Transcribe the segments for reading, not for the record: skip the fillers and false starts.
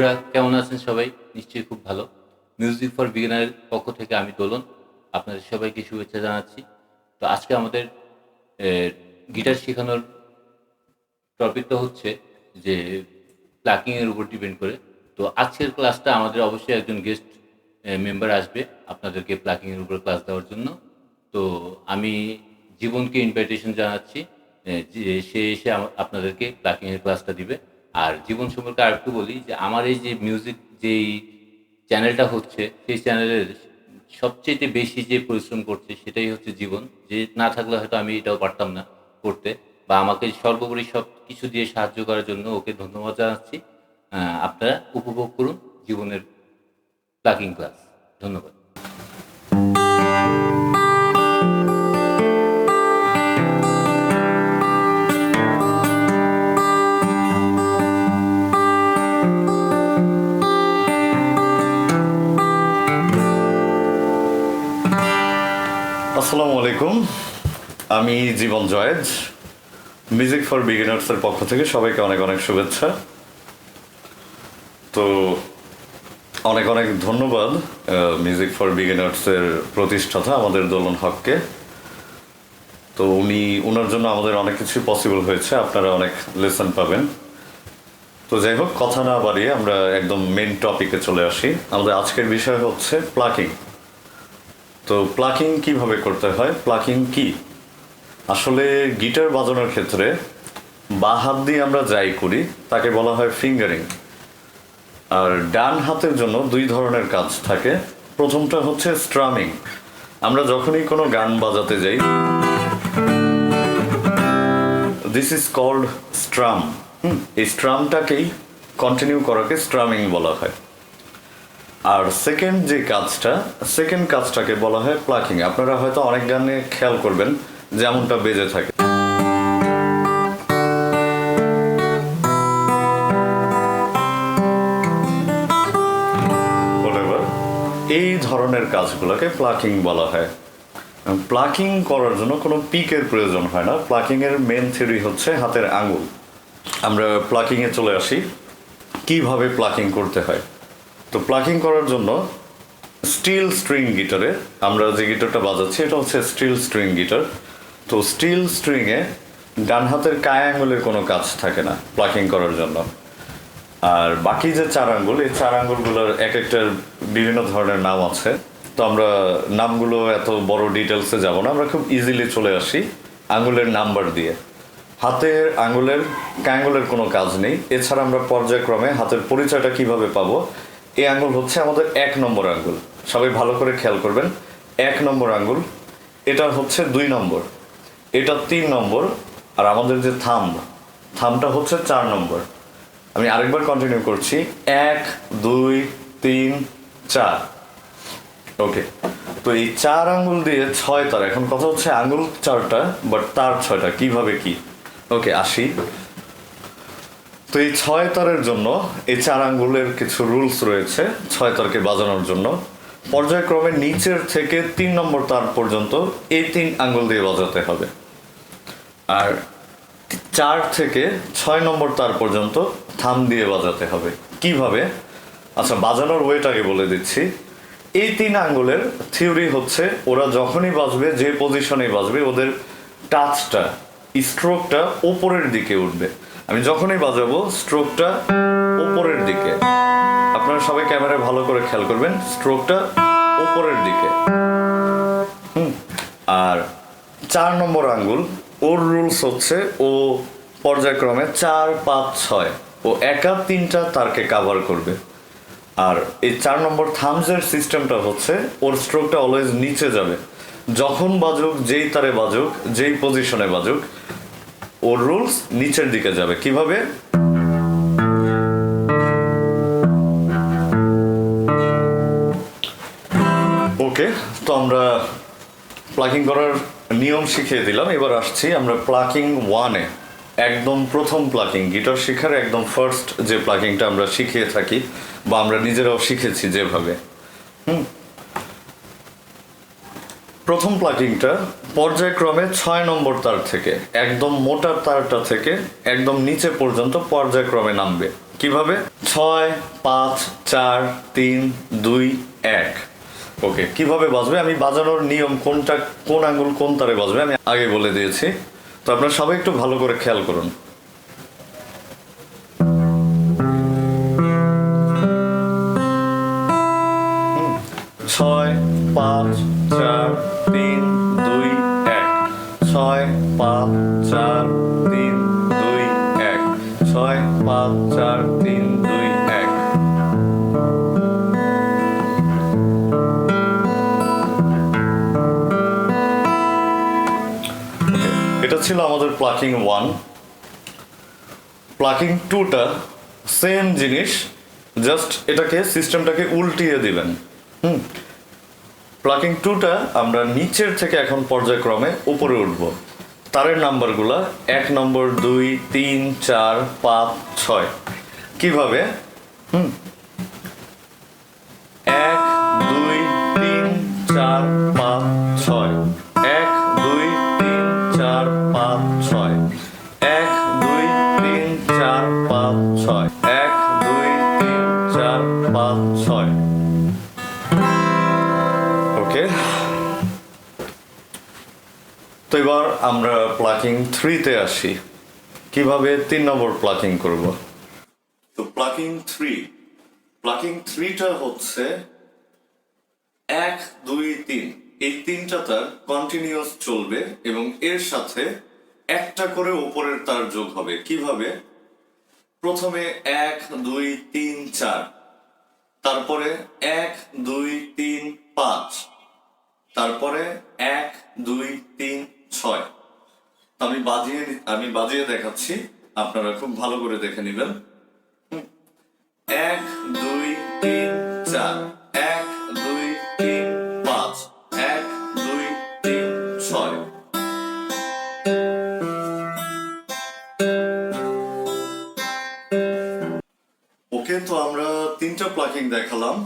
বন্ধুরা কেমন আছেন সবাই? নিশ্চয়ই খুব ভালো। মিউজিক ফর বিগিনারের পক্ষ থেকে আমি দোলন আপনাদের সবাইকে শুভেচ্ছা জানাচ্ছি। তো আজকে আমাদের গিটার শেখানোর টপিকটা হচ্ছে যে প্লাকিংয়ের উপর ডিপেন্ড করে। তো আজকের ক্লাসটা আমাদের অবশ্যই একজন গেস্ট মেম্বার আসবে আপনাদেরকে প্লাকিংয়ের উপর ক্লাস দেওয়ার জন্য। তো আমি জীবনকে ইনভাইটেশন জানাচ্ছি যে সে এসে আপনাদেরকে প্লাকিংয়ের ক্লাসটা দিবে। আর জীবন সম্পর্কে আরেকটু বলি যে আমার এই যে মিউজিক যেই চ্যানেলটা হচ্ছে সেই চ্যানেলের সবচেয়ে বেশি যে পরিশ্রম করছে সেটাই হচ্ছে জীবন। যে না থাকলে হয়তো আমি এটাও পারতাম না করতে, বা আমাকে সর্বোপরি সব কিছু দিয়ে সাহায্য করার জন্য ওকে ধন্যবাদ জানাচ্ছি। আপনারা উপভোগ করুন জীবনের প্লাকিং ক্লাস। ধন্যবাদ। আসসালামু আলাইকুম, আমি জীবন জয়েজ, মিউজিক ফর বিগিনার্সের পক্ষ থেকে সবাইকে অনেক অনেক শুভেচ্ছা। তো অনেক অনেক ধন্যবাদ মিউজিক ফর বিগিনার্সের প্রতিষ্ঠাতা আমাদের দোলন হককে। তো ওনার জন্য আমাদের অনেক কিছু পসিবল হয়েছে, আপনারা অনেক লেসন পাবেন। তো যাই হোক, কথা না বাড়িয়ে আমরা একদম মেন টপিকে চলে আসি। আমাদের আজকের বিষয় হচ্ছে প্লাকিং। তো প্লাকিং কিভাবে করতে হয়, প্লাকিং কি? আসলে গিটার বাজানোর ক্ষেত্রে বাঁ হাত দিয়ে আমরা যাই করি তাকে বলা হয় ফিঙ্গারিং। আর ডান হাতের জন্য দুই ধরনের কাজ থাকে। প্রথমটা হচ্ছে স্ট্রামিং। আমরা যখনই কোনো গান বাজাতে যাই, দিস ইজ কল্ড স্ট্রাম। এই স্ট্রামটাকেই কন্টিনিউ করাকে স্ট্রামিং বলা হয়। আর সেকেন্ড কাজটাকে বলা হয় প্লাকিং। আপনারা হয়তো অনেক গানে খেয়াল করবেন যেমনটা বেজে থাকে। এই ধরনের কাজগুলোকে প্লাকিং বলা হয়। প্লাকিং করার জন্য কোনো পিকের প্রয়োজন হয় না। প্লাকিংয়ের মেন থিওরি হচ্ছে হাতের আঙুল। আমরা প্লাকিংয়ে চলে আসি, কিভাবে প্লাকিং করতে হয়। তো প্লাকিং করার জন্য স্টিল স্ট্রিং গিটারে, আমরা যে গিটারটা বাজাচ্ছি এটা হচ্ছে স্টিল স্ট্রিং গিটার। তো স্টিল স্ট্রিংয়ে ডান হাতের কায় আঙুলের কোনো কাজ থাকে না প্লাকিং করার জন্য। আর বাকি যে চার আঙ্গুল, এই চার আঙ্গুলগুলোর এক একটার বিভিন্ন ধরনের নাম আছে। তো আমরা নামগুলো এত বড় ডিটেলসে যাব না, আমরা খুব ইজিলি চলে আসি আঙ্গুলের নাম্বার দিয়ে। হাতের আঙ্গুলের কোনো কাজ নেই। এছাড়া আমরা পর্যায়ক্রমে হাতের পরিচয়টা কিভাবে পাবো, এই আঙ্গুল হচ্ছে আমাদের 1 নম্বর আঙ্গুল। সবাই ভালো করে খেয়াল করবেন, 1 নম্বর আঙ্গুল, এটা হচ্ছে 2 নম্বর, এটা 3 নম্বর, আর আমাদের যে থামটা হচ্ছে 4 নম্বর। আমি আরেকবার কন্টিনিউ করছি, 1 2 3 4। ওকে, তো এই 4 আঙ্গুল দিয়ে 6 তার। এখন কথা হচ্ছে আঙ্গুল 4টা বাট তার 6টা, কিভাবে কি? ওকে, আসি। তো এই 6 তারের জন্য এই 4 আঙ্গুলের কিছু রুলস রয়েছে 6 তারকে বাজানোর জন্য। পর্যায়ক্রমে নিচের থেকে 3 নম্বর তার পর্যন্ত এই 3 আঙ্গুল দিয়ে বাজাতে হবে। আর 4 থেকে 6 নম্বর তার পর্যন্ত থাম দিয়ে বাজাতে হবে। কিভাবে? আচ্ছা, বাজানোর ওয়েটাকে বলে দিচ্ছি। এই 3 আঙ্গুলের থিওরি হচ্ছে ওরা যখনই বাজবে, যে পজিশনে বাজবে, ওদের টাচটা, স্ট্রোকটা ওপরের দিকে উঠবে। আমি যখনই বাজাবো স্ট্রোকটা ওপরের দিকে। আপনারা সবাই ক্যামেরায় ভালো করে খেয়াল করবেন, স্ট্রোকটা ওপরের দিকে। আর 4 নম্বর আঙ্গুল, ওর রুলস হচ্ছে ও পর্যায়ক্রমে 4 5 6 ও একা 3টা তারকে কাভার করবে। আর এই 4 নম্বর থামসের সিস্টেমটা হচ্ছে ওর স্ট্রোকটা অলওয়েজ নিচে যাবে। যখন বাজুক, যেই তারে বাজুক, যেই পজিশনে বাজুক, ওর রুলস নিচের দিকে যাবে। কিভাবে? ওকে, তো আমরা প্লাকিং করার নিয়ম শিখিয়ে দিলাম। এবার আসছি আমরা প্লাকিং 1-এ, একদম প্রথম প্লাকিং, গিটার শেখার একদম ফার্স্ট যে প্লাকিংটা আমরা শিখিয়ে থাকি বা আমরা নিজেরাও শিখেছি যেভাবে। প্রথম প্লাকিংটা পর্যায়ক্রমে 6 নম্বর তার থেকে, একদম মোটা তারটা থেকে একদম নিচে পর্যন্ত পর্যায়ক্রমে নামবে। কিভাবে? 6 5 4 3 2 1। ওকে, কিভাবে বাজবে আমি বাজানোর নিয়ম কোনটা, কোন আঙ্গুল কোন তারে বাজবে আমি আগে বলে দিয়েছি, তো আপনারা সবাই একটু ভালো করে খেয়াল করুন। 6 5 4 3 2 1, 6 5 4 3 2 1, 6 5 4 3 2 1। এটা ছিল আমাদের প্লাকিং 1। প্লাকিং 2টা সেম জিনিস, জাস্ট এটাকে সিস্টেমটাকে উল্টিয়ে দিবেন। প্লাকিং 2টা আমরা নিচের থেকে এখন পর্যায়ক্রমে উপরে উঠব। তারের নাম্বারগুলা 1 নম্বর 2 3 4 5 6। কিভাবে? 1 2 3 4 5 6, 1 2 3 4 5 6, 1 2 3 4 5 6, 1 2 3 4 5 6। ওকে, তো এবার আমরা প্লাকিং 3-তে আসি। কিভাবে 3 নম্বর প্লাকিং করব? তো প্লাকিং 3টা হচ্ছে 1 2 3, এই তিনটা তার কন্টিনিউয়াস চলবে এবং এর সাথে একটা করে উপরের তার যোগ হবে। কিভাবে? প্রথমে 1 2 3 4, তারপরে 1 2 3 5, তারপরে 1 2 3 6। আমি বাজিয়ে দেখাচ্ছি, আপনারা খুব ভালো করে দেখে নেবেন। 1 2 3 4, 1 2 3 5, 1 2 3 6। ওকে, তো আমরা 3টা প্লাকিং দেখালাম।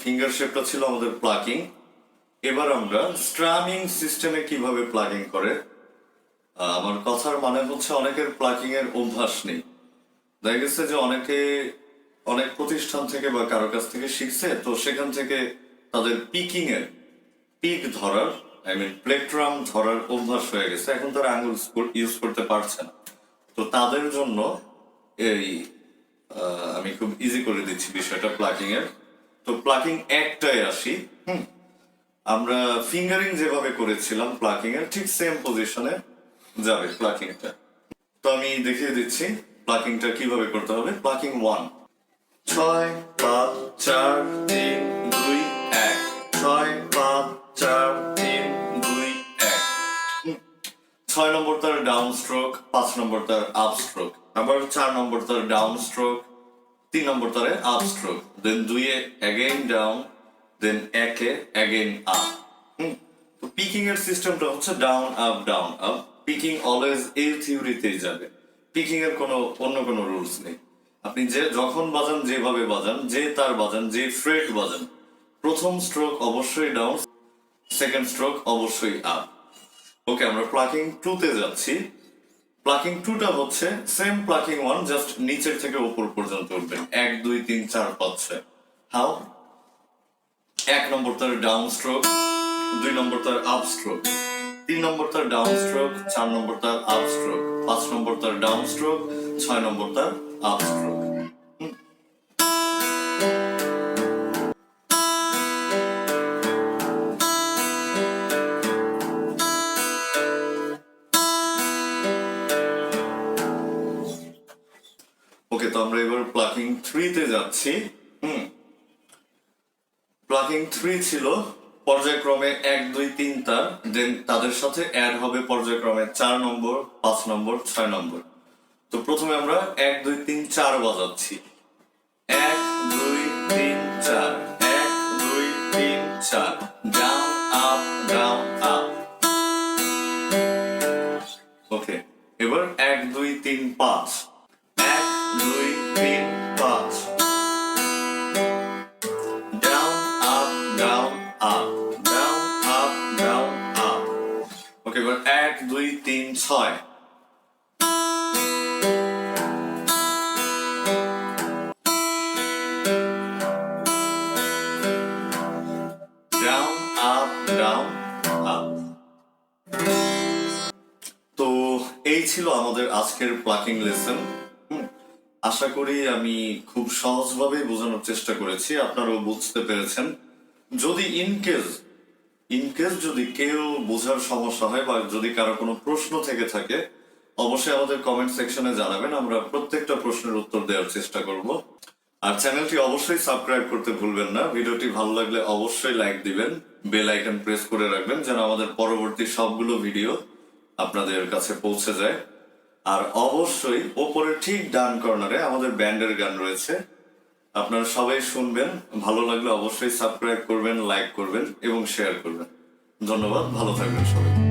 ফিঙ্গার শেপটা ছিল আমাদের প্লাকিং। এবার আমরা স্ট্রামিং সিস্টেমে কিভাবে প্লাকিং করে। আমার কথার মানে হচ্ছে অনেকের প্লাকিং এর অভ্যাস নেই। দেখা গেছে যে অনেকে অনেক প্রতিষ্ঠান থেকে বা কারো কাছ থেকে শিখছে, তো সেখান থেকে তাদের পিক ধরার, প্লেকট্রাম ধরার অভ্যাস হয়ে গেছে, এখন তারা আঙুল ইউজ করতে পারছে না। তো তাদের জন্য এই আমি খুব ইজি করে দিচ্ছি বিষয়টা প্লাকিং এর। তো প্লাকিং একটাই আসি। আমরা ফিঙ্গারিং যেভাবে করেছিলাম প্লাকিং এর ঠিক সেম পজিশনে যাবে প্লাকিংটা। তো আমি দেখিয়ে দিচ্ছি প্লাকিংটা কিভাবে করতে হবে। প্লাকিং 1, 6 5 4 3 2 1, 6 5 4 3 2 1। 6 নম্বর তার ডাউন স্ট্রোক, 5 নম্বর তার আপ স্ট্রোক, আবার 4 নম্বর তার ডাউন স্ট্রোক, 3 নম্বর তারে আপ স্ট্রোক, দেন 2-এ অ্যাগেইন ডাউন, দেন 1-এ অ্যাগেইন আপ। তো পিকিং এর সিস্টেমটা হচ্ছে down up down up. Picking always এই থিওরিতেই যাবে, পিকিং এর অন্য কোনো রুলস নেই। আপনি যখন বাজান, যেভাবে বাজান, যে তার বাজান, যে ফ্রেট বাজান, প্রথম স্ট্রোক অবশ্যই ডাউন, সেকেন্ড স্ট্রোক অবশ্যই আপ। ওকে, আমরা প্লাকিং 2-তে যাচ্ছি। প্লাকিং 2টা হচ্ছে সেম প্লাকিং 1, জাস্ট নিচের থেকে উপর পর্যন্ত উঠবেন। 1 2 3 4 5 6। হাউ? 1 নম্বর তার ডাউন স্ট্রোক, 2 নম্বর তার আপ স্ট্রোক, 3 নম্বর তার ডাউন স্ট্রোক, 4 নম্বর তার আপ স্ট্রোক, 5 নম্বর তার ডাউন স্ট্রোক, 6 নম্বর তার আপ স্ট্রোক। ওকে, তো আমরা এবার প্লাকিং 3-তে যাচ্ছি। প্লাকিং 3 ছিল পর্যায়ক্রমে 1 2 3 তার, দেন তাদের সাথে অ্যাড হবে পর্যায়ক্রমে 4 নম্বর 5 নম্বর 6 নম্বর। তো প্রথমে আমরা 1 2 3 4 বাজাচ্ছি। 1 2 3 4, 1 2 3 4, down up down up. Okay, এবার 1 2 3 5, 1 2 3 5, down up down up, down up down up. Okay, এবার 1 2 3 6, 1 এই ছিল আমাদের আজকের প্লাকিং লেসন। আশা করি আমি খুব সহজভাবে বোঝানোর চেষ্টা করেছি, আপনারাও বুঝতে পেরেছেন। যদি ইনকেস যদি কেউ বোঝার সমস্যা হয় বা যদি কারো কোনো প্রশ্ন থেকে থাকে, অবশ্যই আমাদের কমেন্ট সেকশনে জানাবেন, আমরা প্রত্যেকটা প্রশ্নের উত্তর দেওয়ার চেষ্টা করব। আর চ্যানেলটি অবশ্যই সাবস্ক্রাইব করতে ভুলবেন না। ভিডিওটি ভালো লাগলে অবশ্যই লাইক দিবেন, বেল আইকন প্রেস করে রাখবেন যেন আমাদের পরবর্তী সবগুলো ভিডিও আপনাদের কাছে পৌঁছে যায়। আর অবশ্যই ওপরে ঠিক ডান কর্নারে আমাদের ব্যান্ডের গান রয়েছে, আপনারা সবাই শুনবেন। ভালো লাগলে অবশ্যই সাবস্ক্রাইব করবেন, লাইক করবেন এবং শেয়ার করবেন। ধন্যবাদ, ভালো থাকবেন সবাই।